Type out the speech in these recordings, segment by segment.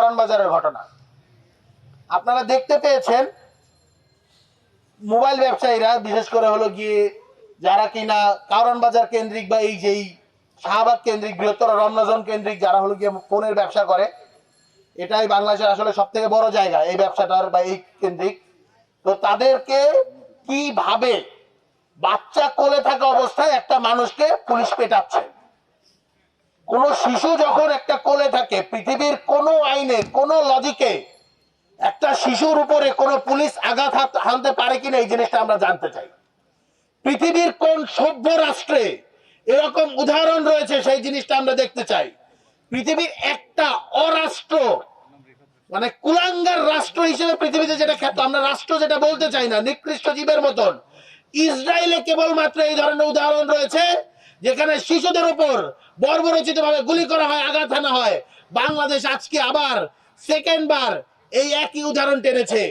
কারণ বাজারের ঘটনা। আপনারা দেখতে পেয়েছেন মোবাইল ব্যবসায়ীরা, বিশেষ করে হলো গিয়ে যারা কিনা কারণ বাজার কেন্দ্রিক বা এই যেই শাহবাগ কেন্দ্রিক বৃহত্তর রমনাজন কেন্দ্রিক যারা হলো গিয়ে ফোনের ব্যবসা করে, এটাই বাংলাদেশের আসলে সব থেকে বড় জায়গা এই ব্যবসাটার বা এই কেন্দ্রিক। তো তাদেরকে কিভাবে বাচ্চা কোলে থাকা অবস্থায় একটা মানুষকে পুলিশ পেটাচ্ছে। কোন শিশু যখন একটা কোলে থাকে, পৃথিবীর কোন আইনে কোন লজিকে একটা শিশুর উপরে কোন পুলিশ আঘাত হানতে পারে কিনা এই জিনিসটা আমরা জানতে চাই। পৃথিবীর কোন সভ্য রাষ্ট্রে এরকম উদাহরণ রয়েছে সেই জিনিসটা আমরা দেখতে চাই। পৃথিবীর একটা অরাষ্ট্র মানে কুলাঙ্গার রাষ্ট্র হিসেবে পৃথিবীতে যেটা খ্যাত, আমরা রাষ্ট্র যেটা বলতে চাই না, নিকৃষ্ট জীবের মতন, ইসরায়েলে কেবলমাত্র এই ধরনের উদাহরণ রয়েছে যেখানে শিশুদের উপর বর্বরচিত ভাবে গুলি করা হয়, আঘাত হানা হয়। বাংলাদেশ আজকে আবার সেকেন্ড বার এই একই উদাহরণ টেনেছে।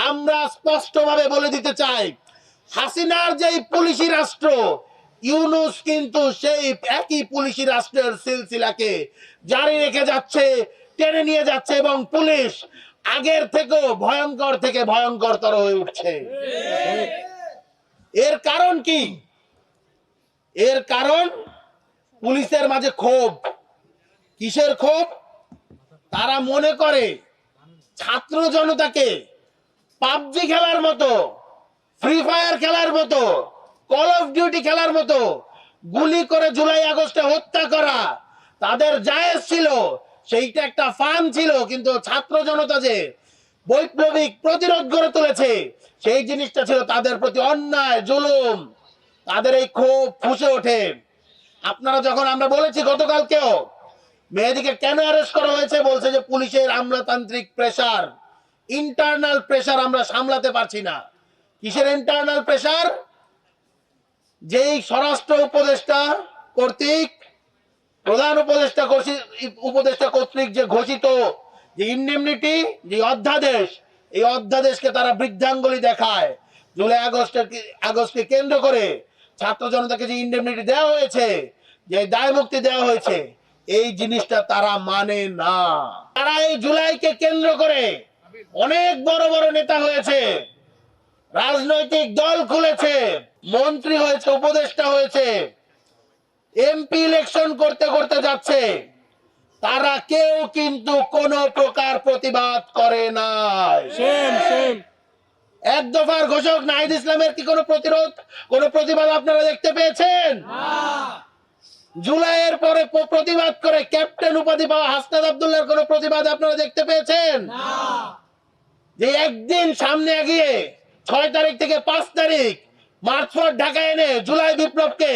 আমরা স্পষ্টভাবে বলে দিতে চাই, হাসিনার যেই পুলিশি রাষ্ট্র, ইউনূস কিন্তু সেই একই পুলিশি রাষ্ট্রের সিলসিলাকে জারি রেখে যাচ্ছে, টেনে নিয়ে যাচ্ছে, এবং পুলিশ আগের থেকেও ভয়ঙ্কর থেকে ভয়ঙ্করতর হয়ে উঠছে। এর কারণ কি? এর কারণ পুলিশের মাঝে ক্ষোভ। কিসের ক্ষোভ? তারা মনে করে ছাত্র জনতাকে পাবজি খেলার মতো, ফ্রি ফায়ার খেলার মতো, কল অফ ডিউটি খেলার মতো গুলি করে জুলাই আগস্টে হত্যা করা তাদের জায়েজ ছিল, সেইটা একটা ফান ছিল। কিন্তু ছাত্র জনতা যে বৈপ্লবিক প্রতিরোধ গড়ে তুলেছে, সেই জিনিসটা ছিল তাদের প্রতি অন্যায়, জুলুম। তাদের এই ক্ষোভ ফুঁসে ওঠে। আপনারা যখন, আমরা বলেছি গতকালকেও, মেহেদীকে কেন অ্যারেস্ট করা হয়েছে, বলছে যে পুলিশের আমলাতান্ত্রিক প্রেসার, ইন্টারনাল প্রেসার আমরা সামলাতে পারছি না। কিসের ইন্টারনাল প্রেসার? যেই স্বরাষ্ট্র উপদেষ্টা কর্তৃক, প্রধান উপদেষ্টা কর্তৃক যে ঘোষিত যে ইন্ডেমনিটি, যে অধ্যাদেশ, এই অধ্যাদেশকে তারা বৃদ্ধাঙ্গুলি দেখায়। জুলাই আগস্টকে কেন্দ্র করে ছাত্র জনতাকে যে ইন্ডেমনিটি দেওয়া হয়েছে, যে দায় মুক্তি দেওয়া হয়েছে, এই জিনিসটা তারা মানে না। তারা এই জুলাইকে কেন্দ্র করে অনেক বড় বড় নেতা হয়েছে, রাজনৈতিক দল খুলেছে, মন্ত্রী হয়েছে, উপদেষ্টা হয়েছে, এমপি ইলেকশন করতে করতে যাচ্ছে। তারা কেউ কিন্তু কোন প্রকার প্রতিবাদ করে নাই। এক দফার ঘোষক নাহিদ ইসলামের কি কোনো প্রতিবাদ আপনারা দেখতে পেয়েছেন? জুলাইয়ের পরে প্রতিবাদ করে ক্যাপ্টেন উপাধি পাওয়া হাসনাত আব্দুল্লাহর কোনো প্রতিবাদ আপনারা দেখতে পেয়েছেন? যে একদিন সামনে এগিয়ে 6 তারিখ থেকে 5 তারিখ মার্চফট ঢাকায় এনে জুলাই বিপ্লবকে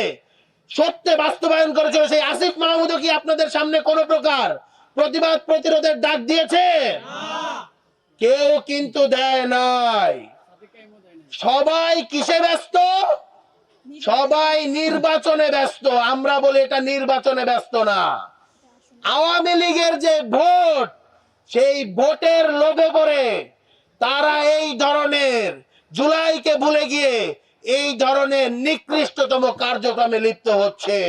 সত্যে বাস্তবায়ন করেছিল, সেই আসিফ মাহমুদও কি আপনাদের সামনে কোন প্রকার প্রতিবাদ প্রতিরোধের ডাক দিয়েছে? কেউ কিন্তু দেয় নাই। সবাই কিসে ব্যস্ত? সবাই নির্বাচনে ব্যস্ত। আমরা বলি এটা নির্বাচনে ব্যস্ত না। আওয়ামী লীগের যে ভোট, সেই ভোটের লোভে পড়ে তারা এই ধরনের জুলাইকে ভুলে গিয়ে এই ধরনের নিকৃষ্টতম কার্যক্রমে লিপ্ত হচ্ছে।